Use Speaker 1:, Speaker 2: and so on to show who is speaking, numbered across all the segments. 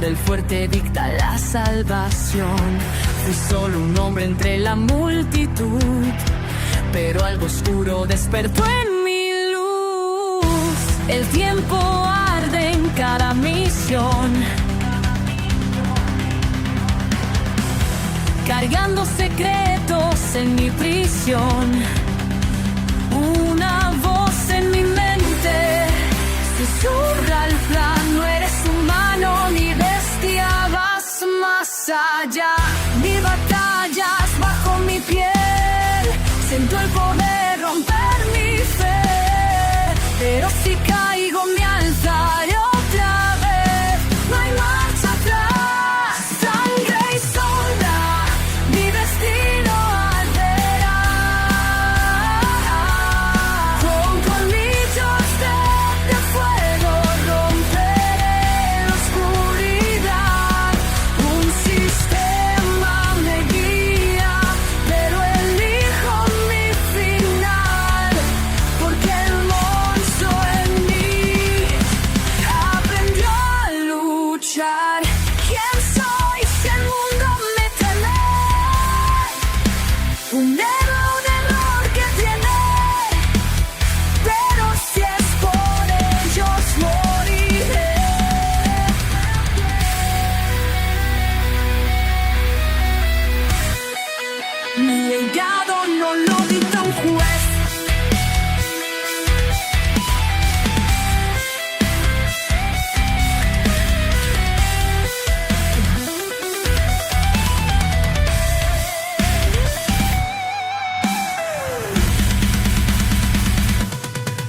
Speaker 1: donde el fuerte dicta la salvación. Fui solo un hombre entre la multitud, pero algo oscuro despertó en mi luz. El tiempo arde en cada misión, cargando secretos en mi prisión. Una voz en mi mente susurra el plan: no eres humano ni bestia, vas más allá. Mi batalla es bajo mi piel, siento el poder romper mi fe, pero si caigo me alzaré otra vez. No hay marcha atrás, sangre y sombra, mi destino arderá. Con colmillos de fuego romperé la oscuridad. Un sistema me guía, pero elijo mi final, porque el monstruo en mí aprendió a luchar. ¿Quién soy si el mundo me teme? Un héroe, un error que tiene, pero si es por ellos moriré. Mi legado no lo dicta un juez.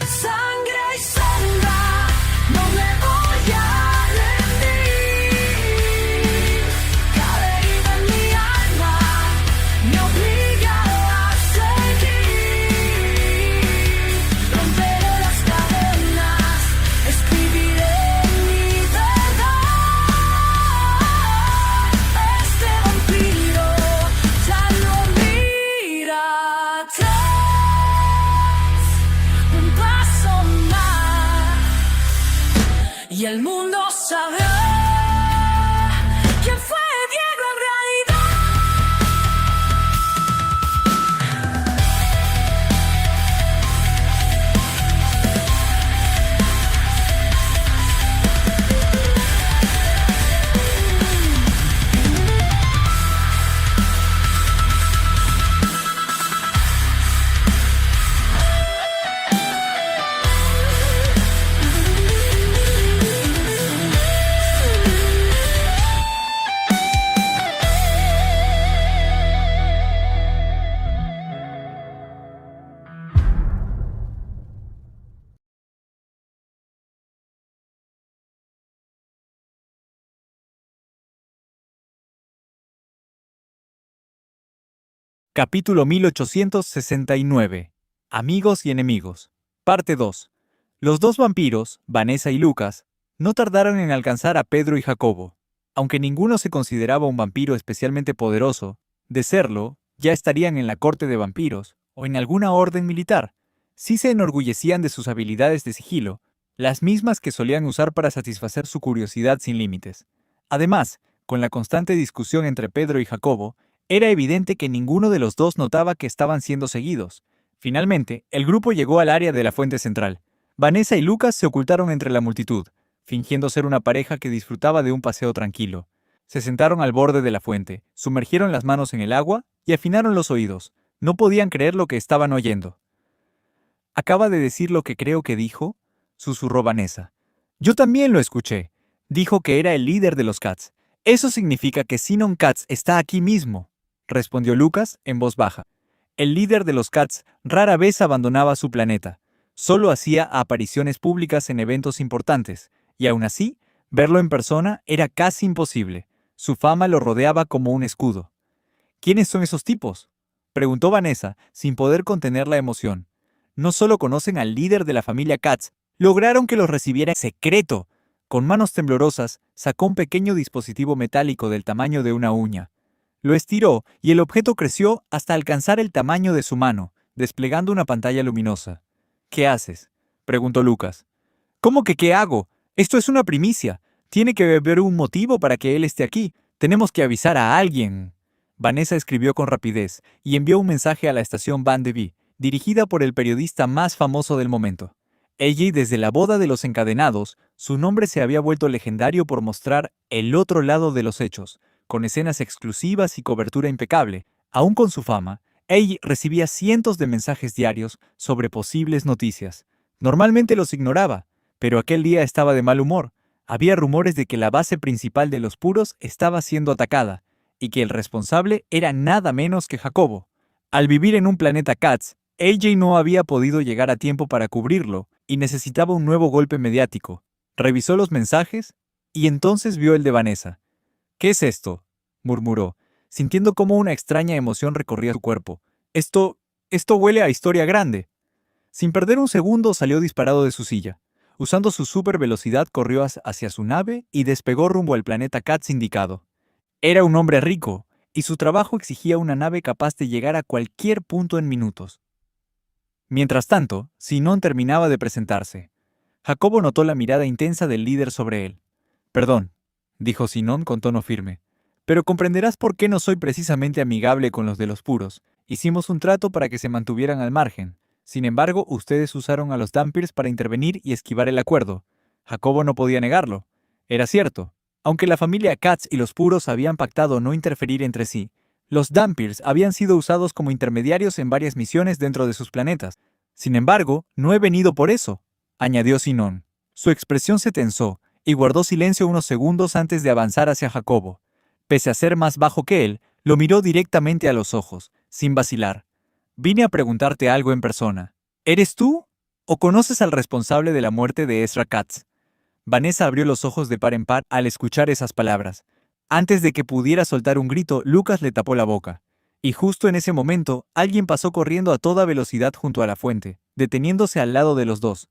Speaker 1: Sangre y sombra, no me voy a rendir. Cada herida en mi alma me obliga a seguir. Romperé las cadenas, escribiré mi verdad. Este vampiro ya no mira atrás. Un paso más y el mundo sabrá quién fue Diego en realidad.
Speaker 2: Capítulo 1869. Amigos y enemigos. Parte 2. Los dos vampiros, Vanessa y Lucas, no tardaron en alcanzar a Pedro y Jacobo. Aunque ninguno se consideraba un vampiro especialmente poderoso, de serlo, ya estarían en la corte de vampiros o en alguna orden militar. Sí se enorgullecían de sus habilidades de sigilo, las mismas que solían usar para satisfacer su curiosidad sin límites. Además, con la constante discusión entre Pedro y Jacobo, era evidente que ninguno de los dos notaba que estaban siendo seguidos. Finalmente, el grupo llegó al área de la fuente central. Vanessa y Lucas se ocultaron entre la multitud, fingiendo ser una pareja que disfrutaba de un paseo tranquilo. Se sentaron al borde de la fuente, sumergieron las manos en el agua y afinaron los oídos. No podían creer lo que estaban oyendo. «¿Acaba de decir lo que creo que dijo?», susurró Vanessa. «Yo también lo escuché. Dijo que era el líder de los Cats. Eso significa que Sinon Katz está aquí mismo», respondió Lucas en voz baja. El líder de los Cats rara vez abandonaba su planeta. Solo hacía apariciones públicas en eventos importantes, y aún así, verlo en persona era casi imposible. Su fama lo rodeaba como un escudo. «¿Quiénes son esos tipos?», preguntó Vanessa, sin poder contener la emoción. No solo conocen al líder de la familia Katz, lograron que los recibiera en secreto. Con manos temblorosas, sacó un pequeño dispositivo metálico del tamaño de una uña. Lo estiró y el objeto creció hasta alcanzar el tamaño de su mano, desplegando una pantalla luminosa. «¿Qué haces?», preguntó Lucas. «¿Cómo que qué hago? Esto es una primicia. Tiene que haber un motivo para que él esté aquí. Tenemos que avisar a alguien. Vanessa escribió con rapidez y envió un mensaje a la estación Van de Vie, dirigida por el periodista más famoso del momento. Ella, desde la boda de los encadenados, su nombre se había vuelto legendario por mostrar el otro lado de los hechos, con escenas exclusivas y cobertura impecable. Aún con su fama, ella recibía cientos de mensajes diarios sobre posibles noticias. Normalmente los ignoraba, pero aquel día estaba de mal humor. Había rumores de que la base principal de los puros estaba siendo atacada, y que el responsable era nada menos que Jacobo. Al vivir en un planeta Katz, AJ no había podido llegar a tiempo para cubrirlo, y necesitaba un nuevo golpe mediático. Revisó los mensajes, y entonces vio el de Vanessa. «¿Qué es esto?», murmuró, sintiendo cómo una extraña emoción recorría su cuerpo. Esto huele a historia grande». Sin perder un segundo salió disparado de su silla. Usando su super velocidad corrió hacia su nave y despegó rumbo al planeta Katz indicado. Era un hombre rico, y su trabajo exigía una nave capaz de llegar a cualquier punto en minutos. Mientras tanto, Sinon terminaba de presentarse. Jacobo notó la mirada intensa del líder sobre él. «Perdón», dijo Sinon con tono firme, «pero comprenderás por qué no soy precisamente amigable con los de los puros. Hicimos un trato para que se mantuvieran al margen. Sin embargo, ustedes usaron a los Dampirs para intervenir y esquivar el acuerdo». Jacobo no podía negarlo. Era cierto. Aunque la familia Katz y los puros habían pactado no interferir entre sí, los Dampirs habían sido usados como intermediarios en varias misiones dentro de sus planetas. «Sin embargo, no he venido por eso», añadió Sinon. Su expresión se tensó y guardó silencio unos segundos antes de avanzar hacia Jacobo. Pese a ser más bajo que él, lo miró directamente a los ojos, sin vacilar. «Vine a preguntarte algo en persona. ¿Eres tú? ¿O conoces al responsable de la muerte de Ezra Katz?». Vanessa abrió los ojos de par en par al escuchar esas palabras. Antes de que pudiera soltar un grito, Lucas le tapó la boca. Y justo en ese momento, alguien pasó corriendo a toda velocidad junto a la fuente, deteniéndose al lado de los dos.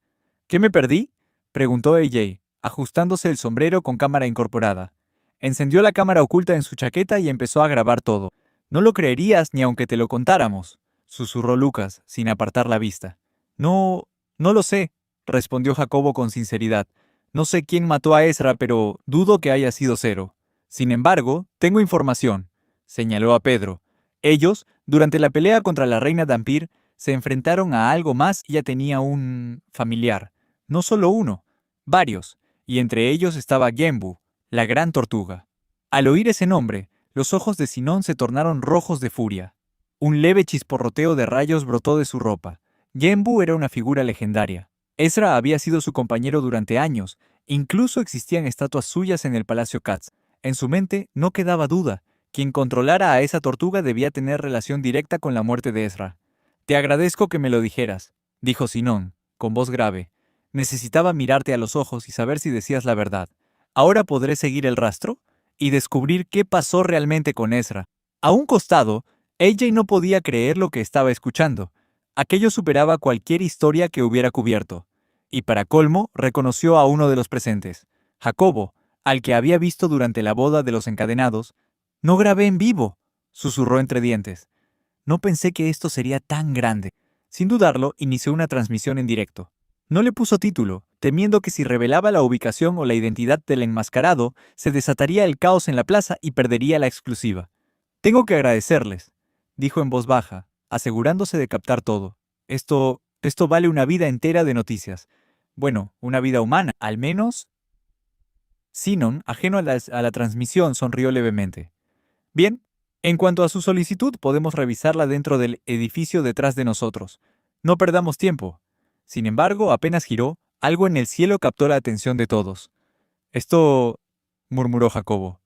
Speaker 2: «¿Qué me perdí?», preguntó AJ, ajustándose el sombrero con cámara incorporada. Encendió la cámara oculta en su chaqueta y empezó a grabar todo. «No lo creerías ni aunque te lo contáramos», susurró Lucas, sin apartar la vista. «No lo sé», respondió Jacobo con sinceridad. «No sé quién mató a Ezra, pero dudo que haya sido Zero. Sin embargo, tengo información», señaló a Pedro. Ellos, durante la pelea contra la reina Dampir, se enfrentaron a algo más y ya tenía un familiar. No solo uno, varios, y entre ellos estaba Genbu, la gran tortuga. Al oír ese nombre, los ojos de Sinon se tornaron rojos de furia. Un leve chisporroteo de rayos brotó de su ropa. Genbu era una figura legendaria. Ezra había sido su compañero durante años, incluso existían estatuas suyas en el Palacio Katz. En su mente no quedaba duda, quien controlara a esa tortuga debía tener relación directa con la muerte de Ezra. «Te agradezco que me lo dijeras», dijo Sinon, con voz grave. «Necesitaba mirarte a los ojos y saber si decías la verdad. Ahora podré seguir el rastro y descubrir qué pasó realmente con Ezra». A un costado, AJ no podía creer lo que estaba escuchando. Aquello superaba cualquier historia que hubiera cubierto. Y para colmo, reconoció a uno de los presentes, Jacobo, al que había visto durante la boda de los encadenados. «No grabé en vivo», susurró entre dientes. «No pensé que esto sería tan grande». Sin dudarlo, inició una transmisión en directo. No le puso título, temiendo que si revelaba la ubicación o la identidad del enmascarado, se desataría el caos en la plaza y perdería la exclusiva. «Tengo que agradecerles», dijo en voz baja, asegurándose de captar todo. Esto vale una vida entera de noticias. Bueno, una vida humana, al menos». Sinon, ajeno a la transmisión, sonrió levemente. «Bien, en cuanto a su solicitud, podemos revisarla dentro del edificio detrás de nosotros. No perdamos tiempo». Sin embargo, apenas giró, algo en el cielo captó la atención de todos. «Esto», murmuró Jacobo.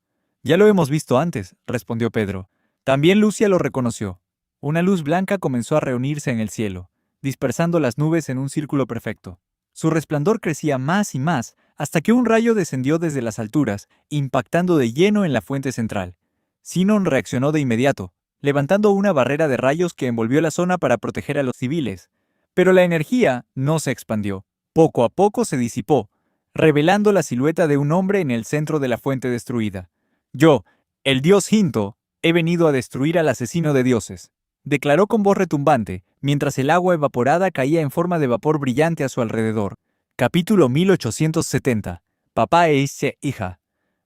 Speaker 2: «Ya lo hemos visto antes», respondió Pedro. También Lucia lo reconoció. Una luz blanca comenzó a reunirse en el cielo, dispersando las nubes en un círculo perfecto. Su resplandor crecía más y más, hasta que un rayo descendió desde las alturas, impactando de lleno en la fuente central. Sinon reaccionó de inmediato, levantando una barrera de rayos que envolvió la zona para proteger a los civiles. Pero la energía no se expandió. Poco a poco se disipó, revelando la silueta de un hombre en el centro de la fuente destruida. «Yo, el dios Hinto, he venido a destruir al asesino de dioses», declaró con voz retumbante, mientras el agua evaporada caía en forma de vapor brillante a su alrededor. Capítulo 1870. papá e hija.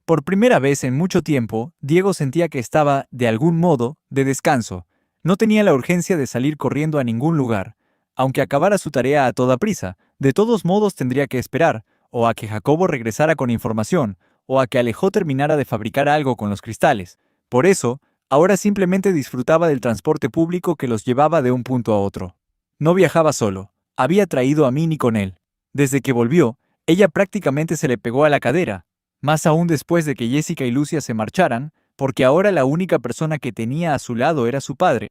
Speaker 2: Por primera vez en mucho tiempo, Diego sentía que estaba, de algún modo, de descanso. No tenía la urgencia de salir corriendo a ningún lugar. Aunque acabara su tarea a toda prisa, de todos modos tendría que esperar, o a que Jacobo regresara con información, o a que Alejo terminara de fabricar algo con los cristales. Por eso, ahora simplemente disfrutaba del transporte público que los llevaba de un punto a otro. No viajaba solo, había traído a Minnie con él. Desde que volvió, ella prácticamente se le pegó a la cadera, más aún después de que Jessica y Lucia se marcharan, porque ahora la única persona que tenía a su lado era su padre.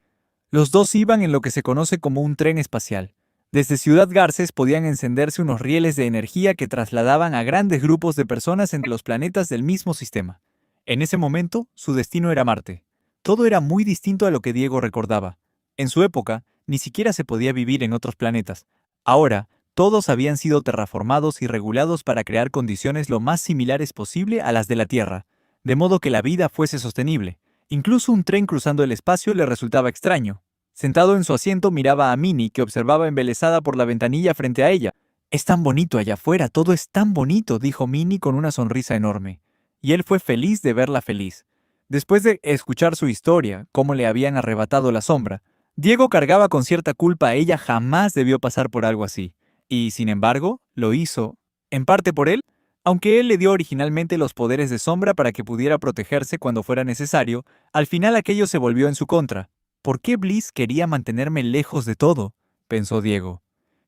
Speaker 2: Los dos iban en lo que se conoce como un tren espacial. Desde Ciudad Garces podían encenderse unos rieles de energía que trasladaban a grandes grupos de personas entre los planetas del mismo sistema. En ese momento, su destino era Marte. Todo era muy distinto a lo que Diego recordaba. En su época, ni siquiera se podía vivir en otros planetas. Ahora, todos habían sido terraformados y regulados para crear condiciones lo más similares posible a las de la Tierra, de modo que la vida fuese sostenible. Incluso un tren cruzando el espacio le resultaba extraño. Sentado en su asiento miraba a Minnie, que observaba embelesada por la ventanilla frente a ella. «Es tan bonito allá afuera, todo es tan bonito», dijo Minnie con una sonrisa enorme. Y él fue feliz de verla feliz. Después de escuchar su historia, cómo le habían arrebatado la sombra, Diego cargaba con cierta culpa. Ella jamás debió pasar por algo así. Y, sin embargo, lo hizo, en parte por él, aunque él le dio originalmente los poderes de sombra para que pudiera protegerse cuando fuera necesario. Al final aquello se volvió en su contra. ¿Por qué Bliss quería mantenerme lejos de todo?, pensó Diego.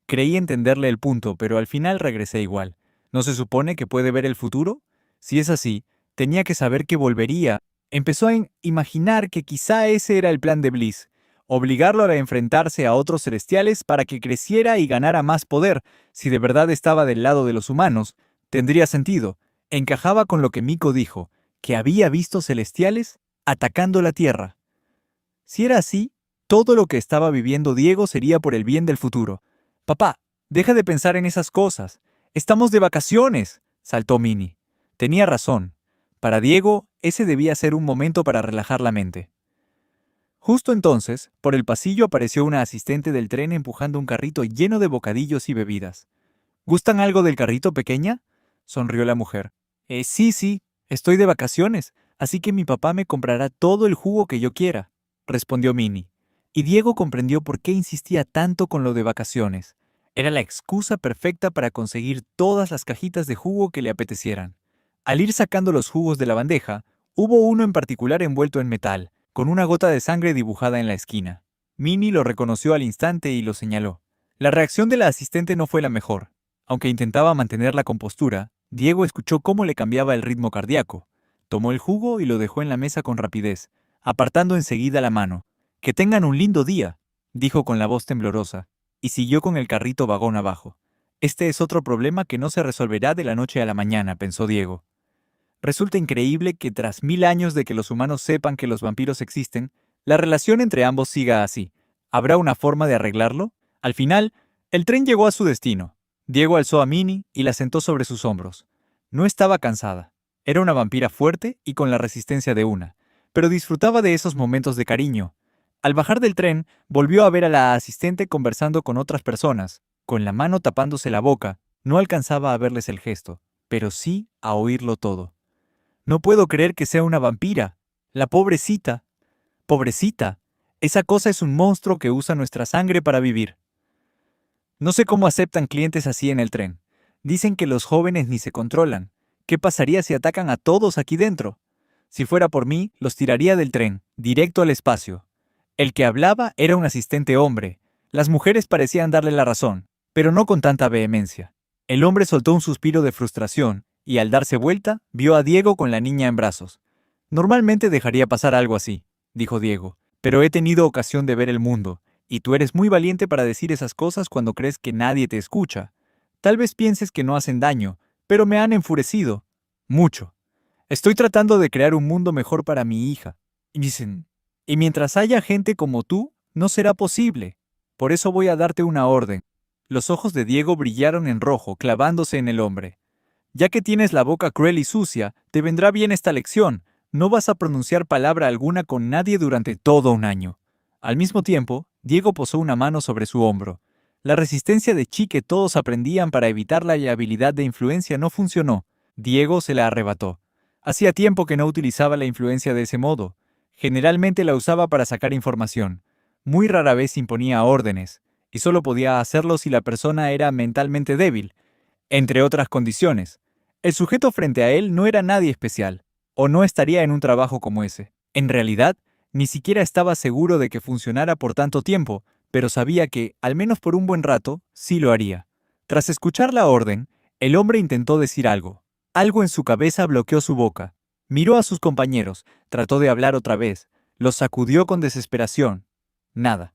Speaker 2: Creí entenderle el punto, pero al final regresé igual. ¿No se supone que puede ver el futuro? Si es así, tenía que saber que volvería. Empezó a imaginar que quizá ese era el plan de Bliss. Obligarlo a enfrentarse a otros celestiales para que creciera y ganara más poder. Si de verdad estaba del lado de los humanos, tendría sentido. Encajaba con lo que Miko dijo, que había visto celestiales atacando la Tierra. Si era así, todo lo que estaba viviendo Diego sería por el bien del futuro. «Papá, deja de pensar en esas cosas. Estamos de vacaciones», saltó Minnie. Tenía razón. Para Diego, ese debía ser un momento para relajar la mente. Justo entonces, por el pasillo apareció una asistente del tren empujando un carrito lleno de bocadillos y bebidas. «¿Gustan algo del carrito, pequeña?», sonrió la mujer. Sí, estoy de vacaciones, así que mi papá me comprará todo el jugo que yo quiera», respondió Minnie. Y Diego comprendió por qué insistía tanto con lo de vacaciones. Era la excusa perfecta para conseguir todas las cajitas de jugo que le apetecieran. Al ir sacando los jugos de la bandeja, hubo uno en particular envuelto en metal, con una gota de sangre dibujada en la esquina. Minnie lo reconoció al instante y lo señaló. La reacción de la asistente no fue la mejor. Aunque intentaba mantener la compostura, Diego escuchó cómo le cambiaba el ritmo cardíaco. Tomó el jugo y lo dejó en la mesa con rapidez, apartando enseguida la mano. «Que tengan un lindo día», dijo con la voz temblorosa, y siguió con el carrito vagón abajo. «Este es otro problema que no se resolverá de la noche a la mañana», pensó Diego. Resulta increíble que tras 1000 años de que los humanos sepan que los vampiros existen, la relación entre ambos siga así. ¿Habrá una forma de arreglarlo? Al final, el tren llegó a su destino. Diego alzó a Minnie y la sentó sobre sus hombros. No estaba cansada. Era una vampira fuerte y con la resistencia de una, pero disfrutaba de esos momentos de cariño. Al bajar del tren, volvió a ver a la asistente conversando con otras personas. Con la mano tapándose la boca, no alcanzaba a verles el gesto, pero sí a oírlo todo. «No puedo creer que sea una vampira. La pobrecita. Pobrecita. Esa cosa es un monstruo que usa nuestra sangre para vivir. No sé cómo aceptan clientes así en el tren. Dicen que los jóvenes ni se controlan. ¿Qué pasaría si atacan a todos aquí dentro? Si fuera por mí, los tiraría del tren, directo al espacio». El que hablaba era un asistente hombre. Las mujeres parecían darle la razón, pero no con tanta vehemencia. El hombre soltó un suspiro de frustración y, al darse vuelta, vio a Diego con la niña en brazos. «Normalmente dejaría pasar algo así», dijo Diego, «pero he tenido ocasión de ver el mundo, y tú eres muy valiente para decir esas cosas cuando crees que nadie te escucha. Tal vez pienses que no hacen daño, pero me han enfurecido. Mucho. Estoy tratando de crear un mundo mejor para mi hija. Y mientras haya gente como tú, no será posible. Por eso voy a darte una orden». Los ojos de Diego brillaron en rojo, clavándose en el hombre. «Ya que tienes la boca cruel y sucia, te vendrá bien esta lección. No vas a pronunciar palabra alguna con nadie durante todo un año». Al mismo tiempo, Diego posó una mano sobre su hombro. La resistencia de chi que todos aprendían para evitar la habilidad de influencia no funcionó. Diego se la arrebató. Hacía tiempo que no utilizaba la influencia de ese modo. Generalmente la usaba para sacar información. Muy rara vez imponía órdenes, y solo podía hacerlo si la persona era mentalmente débil, entre otras condiciones. El sujeto frente a él no era nadie especial, o no estaría en un trabajo como ese. En realidad, ni siquiera estaba seguro de que funcionara por tanto tiempo, pero sabía que, al menos por un buen rato, sí lo haría. Tras escuchar la orden, el hombre intentó decir algo. Algo en su cabeza bloqueó su boca. Miró a sus compañeros, trató de hablar otra vez, los sacudió con desesperación. Nada.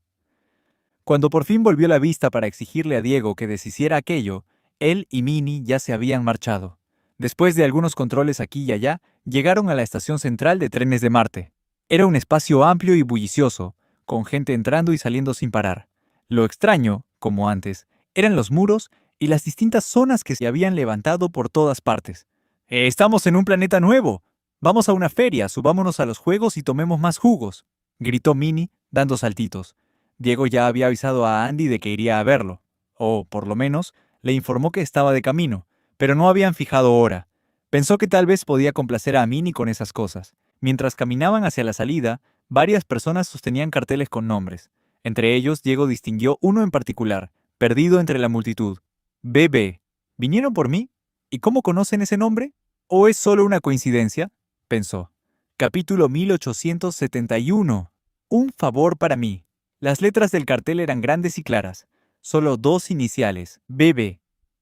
Speaker 2: Cuando por fin volvió la vista para exigirle a Diego que deshiciera aquello, él y Minnie ya se habían marchado. Después de algunos controles aquí y allá, llegaron a la estación central de trenes de Marte. Era un espacio amplio y bullicioso, con gente entrando y saliendo sin parar. Lo extraño, como antes, eran los muros y las distintas zonas que se habían levantado por todas partes. Estamos en un planeta nuevo. Vamos a una feria, subámonos a los juegos y tomemos más jugos», gritó Minnie, dando saltitos. Diego ya había avisado a Andy de que iría a verlo, o, por lo menos, le informó que estaba de camino, pero no habían fijado hora. Pensó que tal vez podía complacer a Minnie con esas cosas. Mientras caminaban hacia la salida, varias personas sostenían carteles con nombres. Entre ellos, Diego distinguió uno en particular, perdido entre la multitud. «BB. ¿Vinieron por mí? ¿Y cómo conocen ese nombre? ¿O es solo una coincidencia?», pensó. Capítulo 1871. Un favor para mí. Las letras del cartel eran grandes y claras. Solo dos iniciales, BB.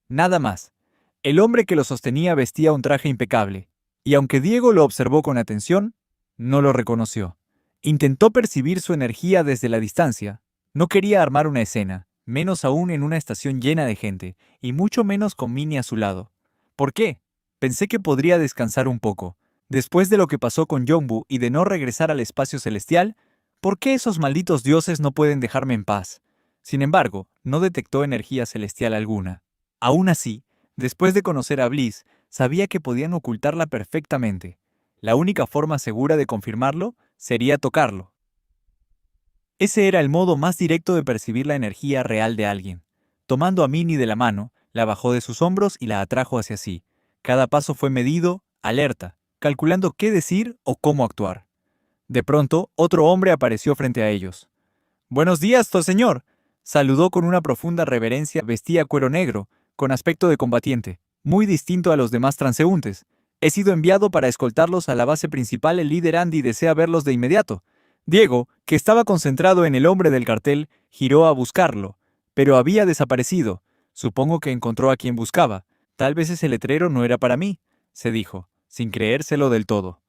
Speaker 2: Nada más. El hombre que lo sostenía vestía un traje impecable, y aunque Diego lo observó con atención, no lo reconoció. Intentó percibir su energía desde la distancia. No quería armar una escena, menos aún en una estación llena de gente, y mucho menos con Minnie a su lado. ¿Por qué? Pensé que podría descansar un poco. Después de lo que pasó con Yonbu y de no regresar al espacio celestial, ¿por qué esos malditos dioses no pueden dejarme en paz? Sin embargo, no detectó energía celestial alguna. Aún así, después de conocer a Bliss, sabía que podían ocultarla perfectamente. La única forma segura de confirmarlo sería tocarlo. Ese era el modo más directo de percibir la energía real de alguien. Tomando a Minnie de la mano, la bajó de sus hombros y la atrajo hacia sí. Cada paso fue medido, alerta, calculando qué decir o cómo actuar. De pronto, otro hombre apareció frente a ellos. «Buenos días, señor», saludó con una profunda reverencia. Vestía cuero negro, con aspecto de combatiente, muy distinto a los demás transeúntes. «He sido enviado para escoltarlos a la base principal. El líder Andy desea verlos de inmediato». Diego, que estaba concentrado en el hombre del cartel, giró a buscarlo, pero había desaparecido. Supongo que encontró a quien buscaba. Tal vez ese letrero no era para mí, se dijo, sin creérselo del todo.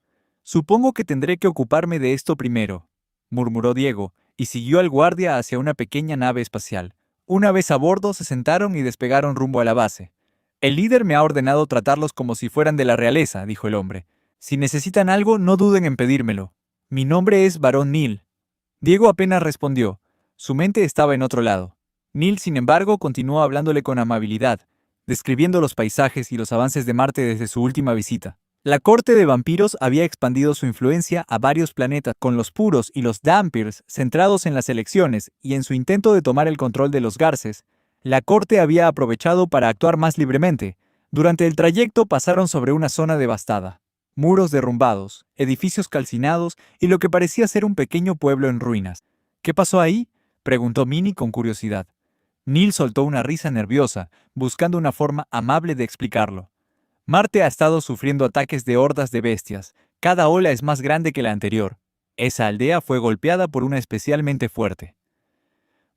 Speaker 2: «Supongo que tendré que ocuparme de esto primero», murmuró Diego, y siguió al guardia hacia una pequeña nave espacial. Una vez a bordo, se sentaron y despegaron rumbo a la base. «El líder me ha ordenado tratarlos como si fueran de la realeza», dijo el hombre. «Si necesitan algo, no duden en pedírmelo. Mi nombre es Barón Neal». Diego apenas respondió. Su mente estaba en otro lado. Neal, sin embargo, continuó hablándole con amabilidad, describiendo los paisajes y los avances de Marte desde su última visita. La corte de vampiros había expandido su influencia a varios planetas, con los puros y los Dampirs centrados en las elecciones, y en su intento de tomar el control de los Garces, la corte había aprovechado para actuar más libremente. Durante el trayecto pasaron sobre una zona devastada. Muros derrumbados, edificios calcinados y lo que parecía ser un pequeño pueblo en ruinas. «¿Qué pasó ahí?», preguntó Minnie con curiosidad. Neal soltó una risa nerviosa, buscando una forma amable de explicarlo. «Marte ha estado sufriendo ataques de hordas de bestias. Cada ola es más grande que la anterior. Esa aldea fue golpeada por una especialmente fuerte».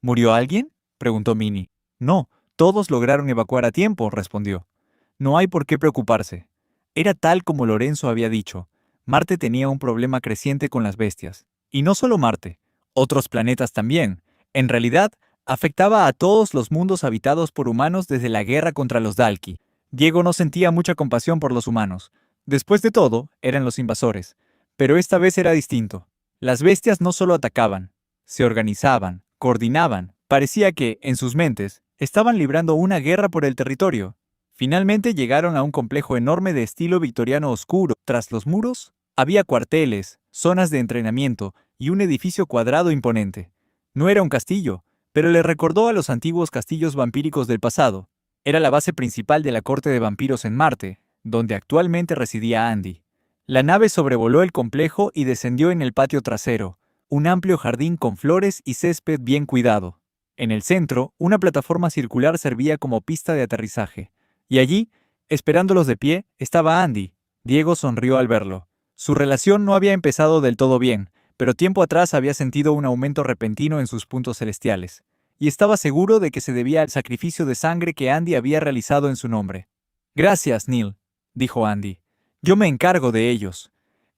Speaker 2: «¿Murió alguien?», preguntó Minnie. «No, todos lograron evacuar a tiempo», respondió. «No hay por qué preocuparse». Era tal como Lorenzo había dicho. Marte tenía un problema creciente con las bestias. Y no solo Marte, otros planetas también. En realidad, afectaba a todos los mundos habitados por humanos desde la guerra contra los Dalki. Diego no sentía mucha compasión por los humanos. Después de todo, eran los invasores. Pero esta vez era distinto. Las bestias no solo atacaban, se organizaban, coordinaban. Parecía que, en sus mentes, estaban librando una guerra por el territorio. Finalmente llegaron a un complejo enorme de estilo victoriano oscuro. Tras los muros, había cuarteles, zonas de entrenamiento y un edificio cuadrado imponente. No era un castillo, pero le recordó a los antiguos castillos vampíricos del pasado. Era la base principal de la corte de vampiros en Marte, donde actualmente residía Andy. La nave sobrevoló el complejo y descendió en el patio trasero, un amplio jardín con flores y césped bien cuidado. En el centro, una plataforma circular servía como pista de aterrizaje, y allí, esperándolos de pie, estaba Andy. Diego sonrió al verlo. Su relación no había empezado del todo bien, pero tiempo atrás había sentido un aumento repentino en sus puntos celestiales, y estaba seguro de que se debía al sacrificio de sangre que Andy había realizado en su nombre. Gracias, Neil, dijo Andy. Yo me encargo de ellos.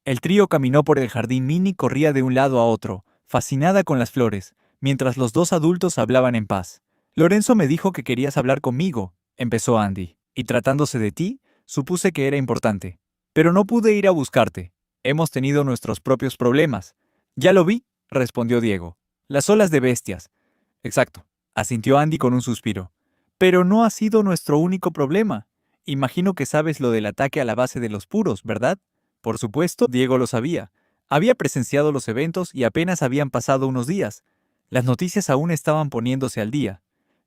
Speaker 2: El trío caminó por el jardín. Minnie corría de un lado a otro, fascinada con las flores, mientras los dos adultos hablaban en paz. Lorenzo me dijo que querías hablar conmigo, empezó Andy, y tratándose de ti, supuse que era importante. Pero no pude ir a buscarte. Hemos tenido nuestros propios problemas. Ya lo vi, respondió Diego. Las olas de bestias. Exacto, asintió Andy con un suspiro. Pero no ha sido nuestro único problema. Imagino que sabes lo del ataque a la base de los puros, ¿verdad? Por supuesto, Diego lo sabía. Había presenciado los eventos y apenas habían pasado unos días. Las noticias aún estaban poniéndose al día.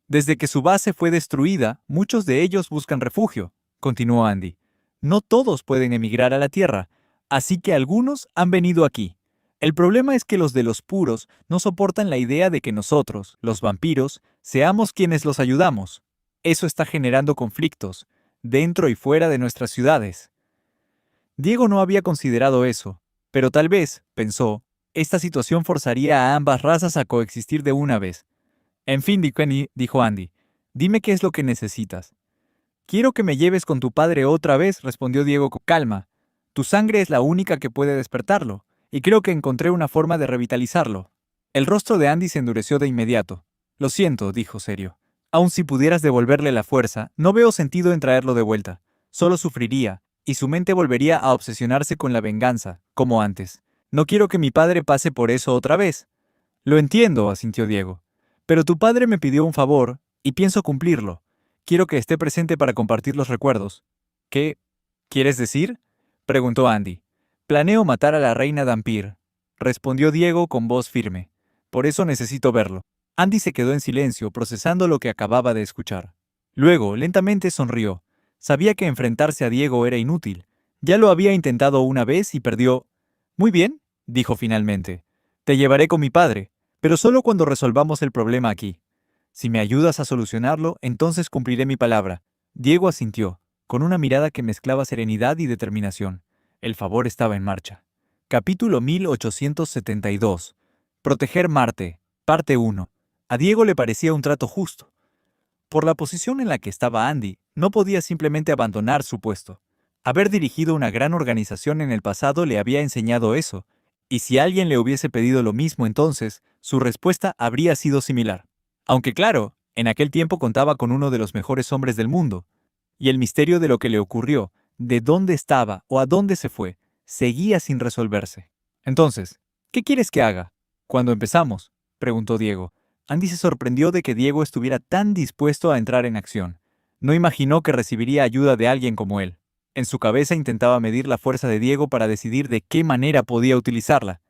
Speaker 2: Desde que su base fue destruida, muchos de ellos buscan refugio, continuó Andy. No todos pueden emigrar a la Tierra, así que algunos han venido aquí. El problema es que los de los puros no soportan la idea de que nosotros, los vampiros, seamos quienes los ayudamos. Eso está generando conflictos, dentro y fuera de nuestras ciudades. Diego no había considerado eso, pero tal vez, pensó, esta situación forzaría a ambas razas a coexistir de una vez. En fin, dijo Andy, dime qué es lo que necesitas. Quiero que me lleves con tu padre otra vez, respondió Diego con calma. Tu sangre es la única que puede despertarlo, y creo que encontré una forma de revitalizarlo. El rostro de Andy se endureció de inmediato. Lo siento, dijo serio. Aun si pudieras devolverle la fuerza, no veo sentido en traerlo de vuelta. Solo sufriría, y su mente volvería a obsesionarse con la venganza, como antes. No quiero que mi padre pase por eso otra vez. Lo entiendo, asintió Diego. Pero tu padre me pidió un favor, y pienso cumplirlo. Quiero que esté presente para compartir los recuerdos. ¿Qué quieres decir? Preguntó Andy. Planeo matar a la reina Dhampir, respondió Diego con voz firme. Por eso necesito verlo. Andy se quedó en silencio, procesando lo que acababa de escuchar. Luego, lentamente sonrió. Sabía que enfrentarse a Diego era inútil. Ya lo había intentado una vez y perdió. Muy bien, dijo finalmente. Te llevaré con mi padre, pero solo cuando resolvamos el problema aquí. Si me ayudas a solucionarlo, entonces cumpliré mi palabra. Diego asintió, con una mirada que mezclaba serenidad y determinación. El favor estaba en marcha. Capítulo 1872. Proteger Marte. Parte 1. A Diego le parecía un trato justo. Por la posición en la que estaba Andy, no podía simplemente abandonar su puesto. Haber dirigido una gran organización en el pasado le había enseñado eso, y si alguien le hubiese pedido lo mismo entonces, su respuesta habría sido similar. Aunque claro, en aquel tiempo contaba con uno de los mejores hombres del mundo, y el misterio de lo que le ocurrió, de dónde estaba o a dónde se fue, seguía sin resolverse. Entonces, ¿qué quieres que haga? ¿Cuándo empezamos?, preguntó Diego. Andy se sorprendió de que Diego estuviera tan dispuesto a entrar en acción. No imaginó que recibiría ayuda de alguien como él. En su cabeza intentaba medir la fuerza de Diego para decidir de qué manera podía utilizarla.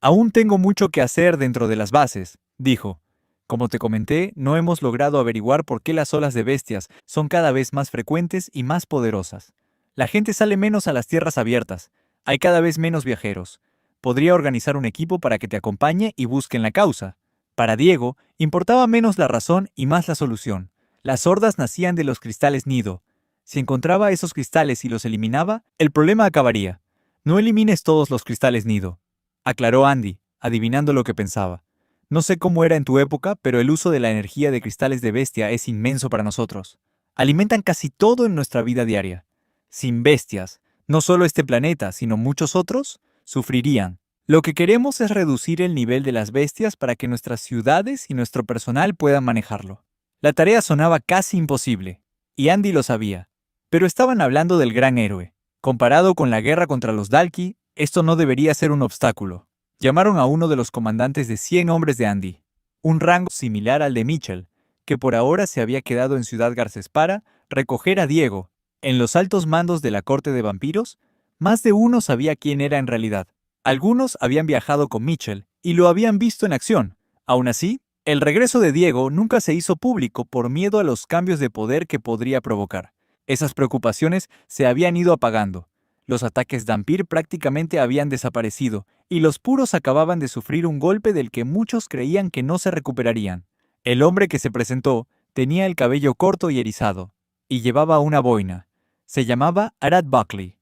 Speaker 2: Aún tengo mucho que hacer dentro de las bases, dijo. Como te comenté, no hemos logrado averiguar por qué las olas de bestias son cada vez más frecuentes y más poderosas. La gente sale menos a las tierras abiertas. Hay cada vez menos viajeros. Podría organizar un equipo para que te acompañe y busquen la causa. Para Diego, importaba menos la razón y más la solución. Las hordas nacían de los cristales nido. Si encontraba esos cristales y los eliminaba, el problema acabaría. No elimines todos los cristales nido, aclaró Andy, adivinando lo que pensaba. No sé cómo era en tu época, pero el uso de la energía de cristales de bestia es inmenso para nosotros. Alimentan casi todo en nuestra vida diaria. Sin bestias, no solo este planeta, sino muchos otros, sufrirían. Lo que queremos es reducir el nivel de las bestias para que nuestras ciudades y nuestro personal puedan manejarlo. La tarea sonaba casi imposible, y Andy lo sabía. Pero estaban hablando del gran héroe. Comparado con la guerra contra los Dalki, esto no debería ser un obstáculo. Llamaron a uno de los comandantes de 100 hombres de Andy, un rango similar al de Mitchell, que por ahora se había quedado en Ciudad Garces para recoger a Diego. En los altos mandos de la corte de vampiros, más de uno sabía quién era en realidad. Algunos habían viajado con Mitchell y lo habían visto en acción. Aún así, el regreso de Diego nunca se hizo público por miedo a los cambios de poder que podría provocar. Esas preocupaciones se habían ido apagando. Los ataques Dhampir prácticamente habían desaparecido, y los puros acababan de sufrir un golpe del que muchos creían que no se recuperarían. El hombre que se presentó tenía el cabello corto y erizado, y llevaba una boina. Se llamaba Arad Buckley.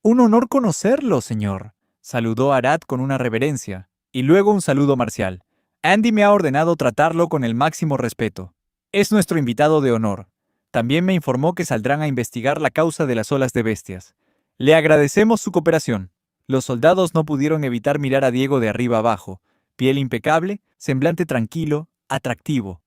Speaker 2: «Un honor conocerlo, señor», saludó Arad con una reverencia, y luego un saludo marcial. «Andy me ha ordenado tratarlo con el máximo respeto. Es nuestro invitado de honor. También me informó que saldrán a investigar la causa de las olas de bestias. Le agradecemos su cooperación». Los soldados no pudieron evitar mirar a Diego de arriba abajo, piel impecable, semblante tranquilo, atractivo.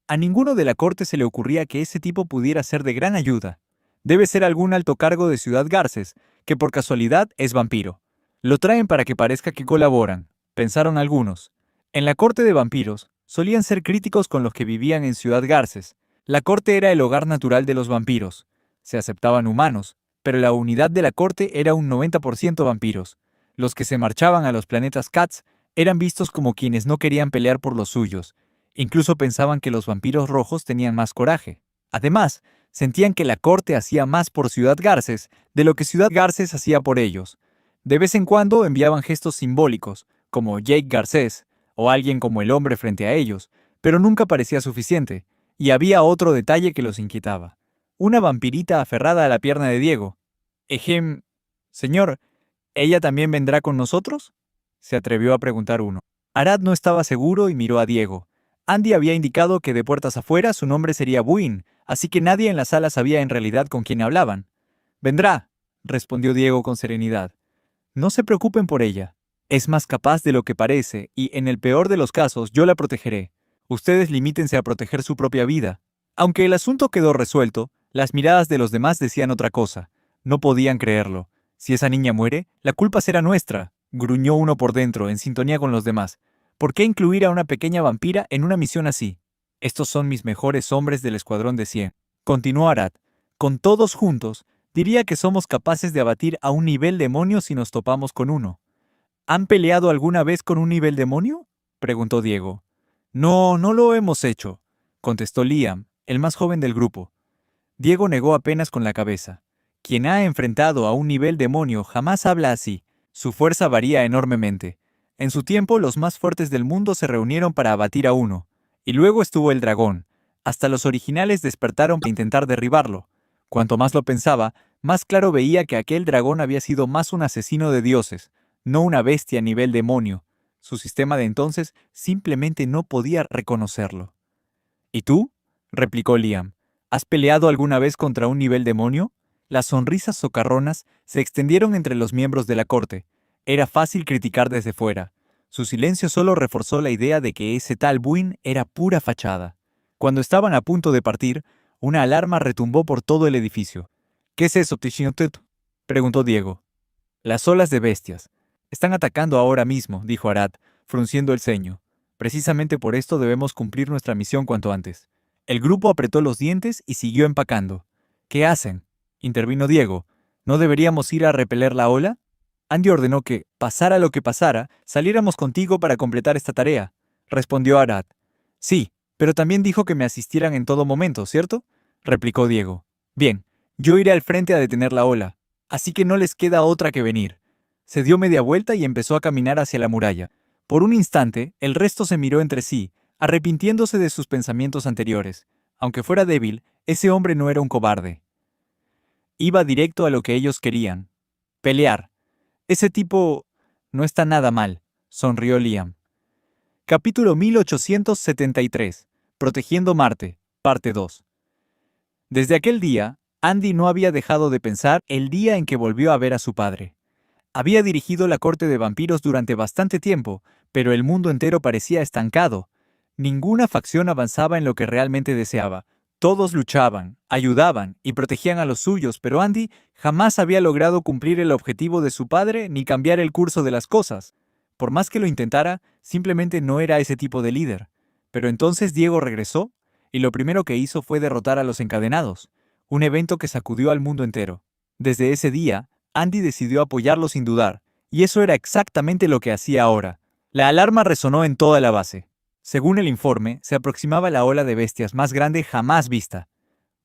Speaker 2: A ninguno de la corte se le ocurría que ese tipo pudiera ser de gran ayuda. Debe ser algún alto cargo de Ciudad Garces, que por casualidad es vampiro. Lo traen para que parezca que colaboran, pensaron algunos. En la corte de vampiros, solían ser críticos con los que vivían en Ciudad Garces. La corte era el hogar natural de los vampiros. Se aceptaban humanos, pero la unidad de la corte era un 90% vampiros. Los que se marchaban a los planetas Cats eran vistos como quienes no querían pelear por los suyos. Incluso pensaban que los vampiros rojos tenían más coraje. Además, sentían que la corte hacía más por Ciudad Garces de lo que Ciudad Garces hacía por ellos. De vez en cuando enviaban gestos simbólicos, como Jake Garcés, o alguien como el hombre frente a ellos, pero nunca parecía suficiente, y había otro detalle que los inquietaba. Una vampirita aferrada a la pierna de Diego. Señor, ¿ella también vendrá con nosotros?», se atrevió a preguntar uno. Arad no estaba seguro y miró a Diego. Andy había indicado que de puertas afuera su nombre sería Buin, así que nadie en la sala sabía en realidad con quién hablaban. «Vendrá», respondió Diego con serenidad. «No se preocupen por ella. Es más capaz de lo que parece y, en el peor de los casos, yo la protegeré. Ustedes limítense a proteger su propia vida». Aunque el asunto quedó resuelto, las miradas de los demás decían otra cosa. No podían creerlo. «Si esa niña muere, la culpa será nuestra», gruñó uno por dentro, en sintonía con los demás. «¿Por qué incluir a una pequeña vampira en una misión así? Estos son mis mejores hombres del escuadrón de 100. Continuó Arad. «Con todos juntos, diría que somos capaces de abatir a un nivel demonio si nos topamos con uno». «¿Han peleado alguna vez con un nivel demonio?», preguntó Diego. «No, no lo hemos hecho», contestó Liam, el más joven del grupo. Diego negó apenas con la cabeza. Quien ha enfrentado a un nivel demonio jamás habla así. Su fuerza varía enormemente. En su tiempo, los más fuertes del mundo se reunieron para abatir a uno. Y luego estuvo el dragón. Hasta los originales despertaron para intentar derribarlo. Cuanto más lo pensaba, más claro veía que aquel dragón había sido más un asesino de dioses, no una bestia a nivel demonio. Su sistema de entonces simplemente no podía reconocerlo. «¿Y tú?», replicó Liam. «¿Has peleado alguna vez contra un nivel demonio?». Las sonrisas socarronas se extendieron entre los miembros de la corte. Era fácil criticar desde fuera. Su silencio solo reforzó la idea de que ese tal Buin era pura fachada. Cuando estaban a punto de partir, una alarma retumbó por todo el edificio. «¿Qué es eso, Tishinotut?», preguntó Diego. «Las olas de bestias. Están atacando ahora mismo», dijo Arad, frunciendo el ceño. «Precisamente por esto debemos cumplir nuestra misión cuanto antes». El grupo apretó los dientes y siguió empacando. «¿Qué hacen?», intervino Diego. «¿No deberíamos ir a repeler la ola?». Andy ordenó que, pasara lo que pasara, saliéramos contigo para completar esta tarea, respondió Arad. «Sí, pero también dijo que me asistieran en todo momento, ¿cierto?», replicó Diego. «Bien, yo iré al frente a detener la ola, así que no les queda otra que venir». Se dio media vuelta y empezó a caminar hacia la muralla. Por un instante, el resto se miró entre sí, arrepintiéndose de sus pensamientos anteriores. Aunque fuera débil, ese hombre no era un cobarde. Iba directo a lo que ellos querían. Pelear. Ese tipo no está nada mal, sonrió Liam. Capítulo 1873. Protegiendo Marte, parte 2. Desde aquel día, Andy no había dejado de pensar el día en que volvió a ver a su padre. Había dirigido la corte de vampiros durante bastante tiempo, pero el mundo entero parecía estancado. Ninguna facción avanzaba en lo que realmente deseaba. Todos luchaban, ayudaban y protegían a los suyos, pero Andy jamás había logrado cumplir el objetivo de su padre ni cambiar el curso de las cosas. Por más que lo intentara, simplemente no era ese tipo de líder. Pero entonces Diego regresó, y lo primero que hizo fue derrotar a los encadenados, un evento que sacudió al mundo entero. Desde ese día, Andy decidió apoyarlo sin dudar, y eso era exactamente lo que hacía ahora. La alarma resonó en toda la base. Según el informe, se aproximaba la ola de bestias más grande jamás vista.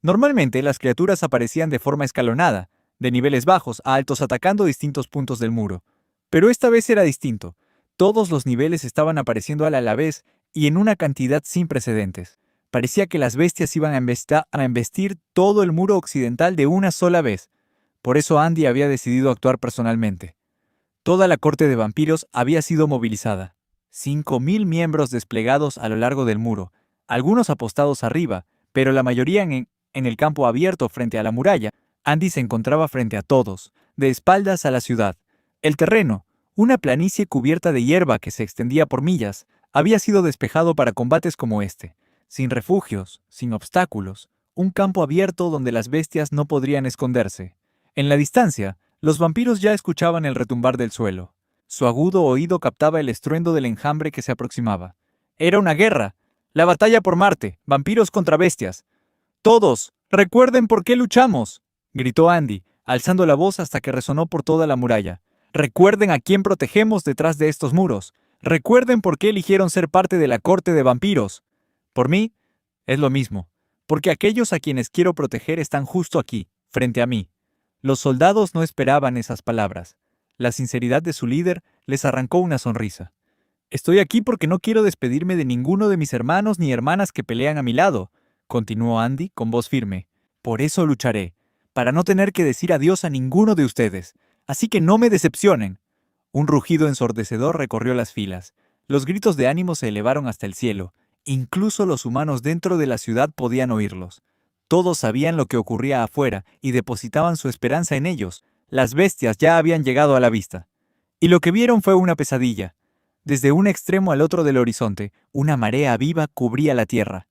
Speaker 2: Normalmente las criaturas aparecían de forma escalonada, de niveles bajos a altos atacando distintos puntos del muro. Pero esta vez era distinto. Todos los niveles estaban apareciendo a la vez y en una cantidad sin precedentes. Parecía que las bestias iban a embestir todo el muro occidental de una sola vez. Por eso Andy había decidido actuar personalmente. Toda la corte de vampiros había sido movilizada. 5.000 miembros desplegados a lo largo del muro, algunos apostados arriba, pero la mayoría en el campo abierto frente a la muralla. Andy se encontraba frente a todos, de espaldas a la ciudad. El terreno, una planicie cubierta de hierba que se extendía por millas, había sido despejado para combates como este, sin refugios, sin obstáculos, un campo abierto donde las bestias no podrían esconderse. En la distancia, los vampiros ya escuchaban el retumbar del suelo. Su agudo oído captaba el estruendo del enjambre que se aproximaba. Era una guerra, la batalla por Marte, vampiros contra bestias. ¡Todos! ¡Recuerden por qué luchamos!, gritó Andy, alzando la voz hasta que resonó por toda la muralla. Recuerden a quién protegemos detrás de estos muros. Recuerden por qué eligieron ser parte de la corte de vampiros. Por mí, es lo mismo, porque aquellos a quienes quiero proteger están justo aquí, frente a mí. Los soldados no esperaban esas palabras. La sinceridad de su líder les arrancó una sonrisa. Estoy aquí porque no quiero despedirme de ninguno de mis hermanos ni hermanas que pelean a mi lado, continuó Andy con voz firme. Por eso lucharé, para no tener que decir adiós a ninguno de ustedes. Así que no me decepcionen. Un rugido ensordecedor recorrió las filas. Los gritos de ánimo se elevaron hasta el cielo. Incluso los humanos dentro de la ciudad podían oírlos. Todos sabían lo que ocurría afuera y depositaban su esperanza en ellos. Las bestias ya habían llegado a la vista. Y lo que vieron fue una pesadilla. Desde un extremo al otro del horizonte, una marea viva cubría la tierra.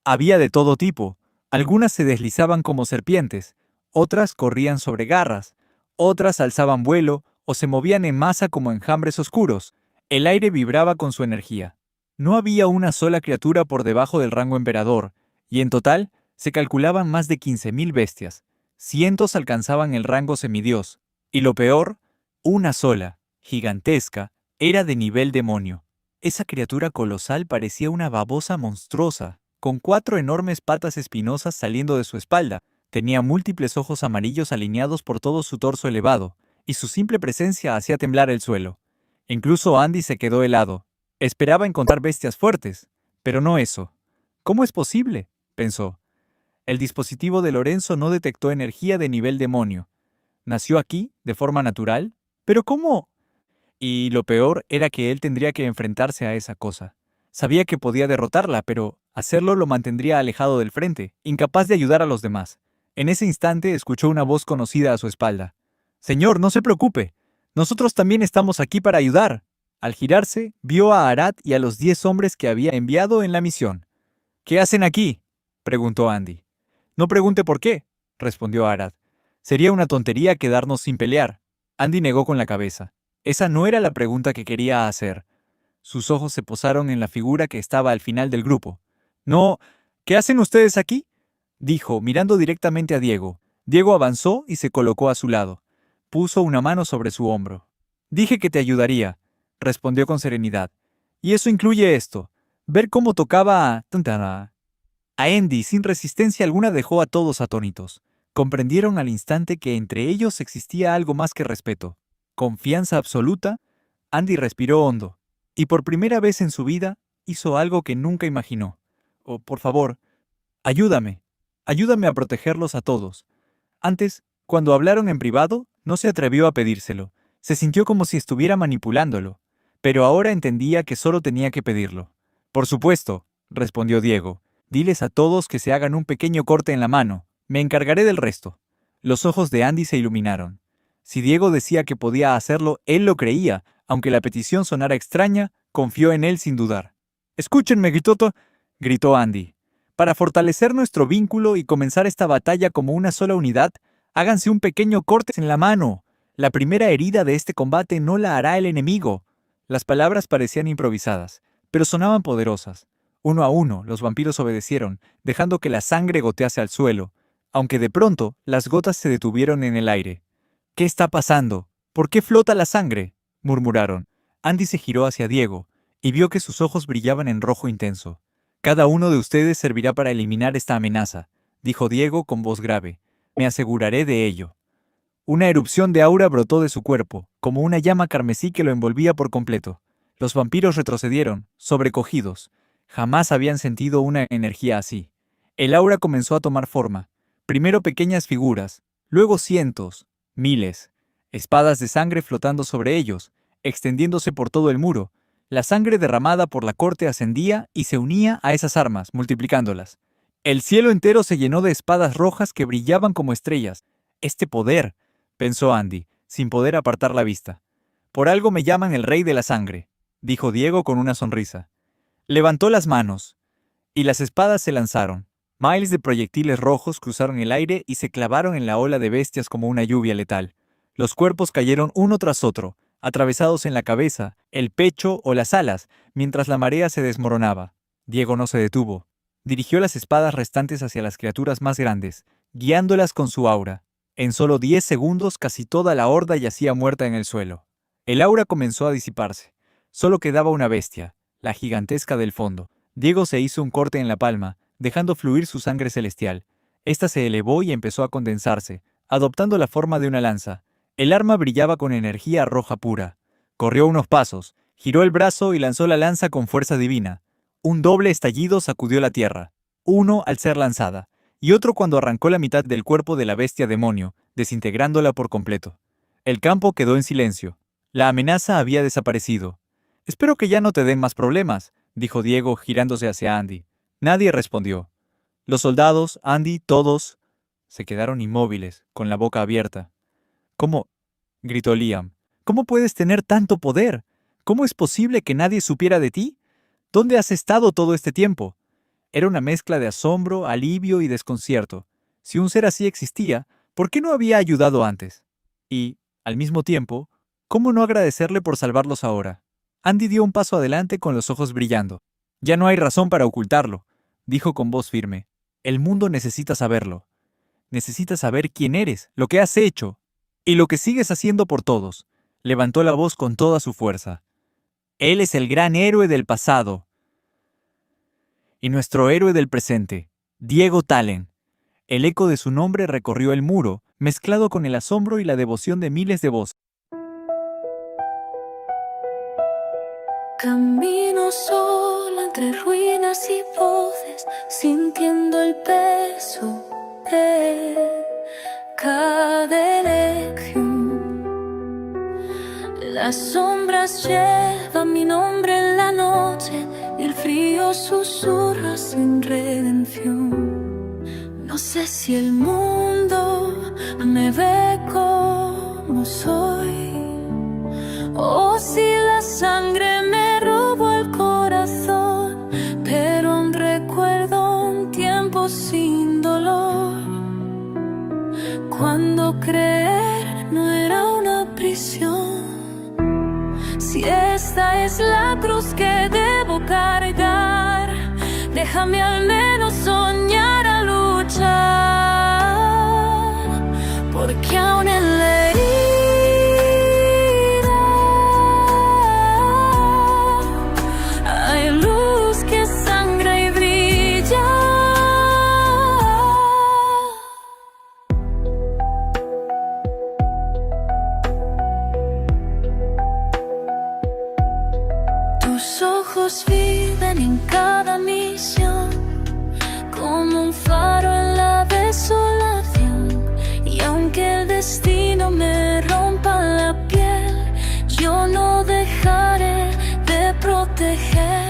Speaker 2: Había de todo tipo. Algunas se deslizaban como serpientes, otras corrían sobre garras, otras alzaban vuelo o se movían en masa como enjambres oscuros. El aire vibraba con su energía. No había una sola criatura por debajo del rango emperador, y en total se calculaban más de 15.000 bestias. Cientos alcanzaban el rango semidios. Y lo peor, una sola, gigantesca, era de nivel demonio. Esa criatura colosal parecía una babosa monstruosa, con 4 enormes patas espinosas saliendo de su espalda. Tenía múltiples ojos amarillos alineados por todo su torso elevado, y su simple presencia hacía temblar el suelo. Incluso Andy se quedó helado. Esperaba encontrar bestias fuertes, pero no eso. ¿Cómo es posible?, pensó. El dispositivo de Lorenzo no detectó energía de nivel demonio. ¿Nació aquí, de forma natural? ¿Pero cómo? Y lo peor era que él tendría que enfrentarse a esa cosa. Sabía que podía derrotarla, pero hacerlo lo mantendría alejado del frente, incapaz de ayudar a los demás. En ese instante escuchó una voz conocida a su espalda. «Señor, no se preocupe. Nosotros también estamos aquí para ayudar». Al girarse, vio a Arad y a los 10 hombres que había enviado en la misión. «¿Qué hacen aquí?», preguntó Andy. «No pregunte por qué», respondió Arad. «Sería una tontería quedarnos sin pelear». Andy negó con la cabeza. Esa no era la pregunta que quería hacer. Sus ojos se posaron en la figura que estaba al final del grupo. «No, ¿qué hacen ustedes aquí?», dijo, mirando directamente a Diego. Diego avanzó y se colocó a su lado. Puso una mano sobre su hombro. «Dije que te ayudaría», respondió con serenidad. «Y eso incluye esto, ver cómo tocaba a Andy, sin resistencia alguna, dejó a todos atónitos. Comprendieron al instante que entre ellos existía algo más que respeto. Confianza absoluta. Andy respiró hondo, y por primera vez en su vida hizo algo que nunca imaginó. «Oh, por favor, ayúdame. Ayúdame a protegerlos a todos». Antes, cuando hablaron en privado, no se atrevió a pedírselo. Se sintió como si estuviera manipulándolo. Pero ahora entendía que solo tenía que pedirlo. «Por supuesto», respondió Diego. «Diles a todos que se hagan un pequeño corte en la mano. Me encargaré del resto». Los ojos de Andy se iluminaron. Si Diego decía que podía hacerlo, él lo creía. Aunque la petición sonara extraña, confió en él sin dudar. «Escúchenme, gritó Andy. «Para fortalecer nuestro vínculo y comenzar esta batalla como una sola unidad, háganse un pequeño corte en la mano. La primera herida de este combate no la hará el enemigo». Las palabras parecían improvisadas, pero sonaban poderosas. Uno a uno, los vampiros obedecieron, dejando que la sangre gotease al suelo, aunque de pronto las gotas se detuvieron en el aire. «¿Qué está pasando? ¿Por qué flota la sangre?», murmuraron. Andy se giró hacia Diego y vio que sus ojos brillaban en rojo intenso. «Cada uno de ustedes servirá para eliminar esta amenaza. dijo Diego con voz grave. Me aseguraré de ello. Una erupción de aura brotó de su cuerpo, como una llama carmesí que lo envolvía por completo. Los vampiros retrocedieron, sobrecogidos. Jamás habían sentido una energía así. El aura comenzó a tomar forma. Primero pequeñas figuras, luego cientos, miles. Espadas de sangre flotando sobre ellos, extendiéndose por todo el muro. La sangre derramada por la corte ascendía y se unía a esas armas, multiplicándolas. El cielo entero se llenó de espadas rojas que brillaban como estrellas. Este poder, pensó Andy, sin poder apartar la vista. Por algo me llaman el rey de la sangre, dijo Diego con una sonrisa. Levantó las manos, y las espadas se lanzaron. Miles de proyectiles rojos cruzaron el aire y se clavaron en la ola de bestias como una lluvia letal. Los cuerpos cayeron uno tras otro, atravesados en la cabeza, el pecho o las alas, mientras la marea se desmoronaba. Diego no se detuvo. Dirigió las espadas restantes hacia las criaturas más grandes, guiándolas con su aura. En solo 10 segundos casi toda la horda yacía muerta en el suelo. El aura comenzó a disiparse. Solo quedaba una bestia, la gigantesca del fondo. Diego se hizo un corte en la palma, dejando fluir su sangre celestial. Esta se elevó y empezó a condensarse, adoptando la forma de una lanza. El arma brillaba con energía roja pura. Corrió unos pasos, giró el brazo y lanzó la lanza con fuerza divina. Un doble estallido sacudió la tierra, uno al ser lanzada, y otro cuando arrancó la mitad del cuerpo de la bestia demonio, desintegrándola por completo. El campo quedó en silencio. La amenaza había desaparecido. «Espero que ya no te den más problemas», dijo Diego girándose hacia Andy. Nadie respondió. Los soldados, Andy, todos, se quedaron inmóviles, con la boca abierta. «¿Cómo?», gritó Liam. «¿Cómo puedes tener tanto poder? ¿Cómo es posible que nadie supiera de ti? ¿Dónde has estado todo este tiempo?» Era una mezcla de asombro, alivio y desconcierto. Si un ser así existía, ¿por qué no había ayudado antes? Y, al mismo tiempo, ¿cómo no agradecerle por salvarlos ahora? Andy dio un paso adelante con los ojos brillando. «Ya no hay razón para ocultarlo», dijo con voz firme. «El mundo necesita saberlo. Necesita saber quién eres, lo que has hecho, y lo que sigues haciendo por todos». Levantó la voz con toda su fuerza. «Él es el gran héroe del pasado. Y nuestro héroe del presente, Diego Talen». El eco de su nombre recorrió el muro, mezclado con el asombro y la devoción de miles de voces.
Speaker 1: Camino sola entre ruinas y voces, sintiendo el peso de cada elección. Las sombras llevan mi nombre en la noche y el frío susurra sin redención. No sé si el mundo me ve como soy o si la sangre me robó el corazón, pero aún recuerdo un tiempo sin dolor, cuando creer no era una prisión. Si esta es la cruz que debo cargar, déjame al menos soñar a luchar, porque aún en la herida hay luz que sangra y brilla. Tus ojos viven en cada misión, como un faro en la desolación. Y aunque el destino me rompa la piel, yo no dejaré de proteger.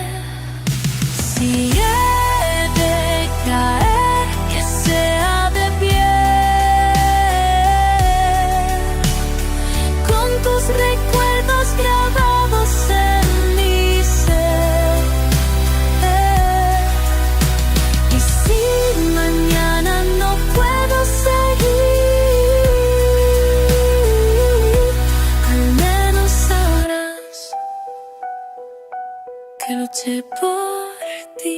Speaker 1: Si he de caer, que sea de pie, con tus recuerdos grabados en mi ser. Y si mañana no puedo seguir, al menos sabrás que luché por ti.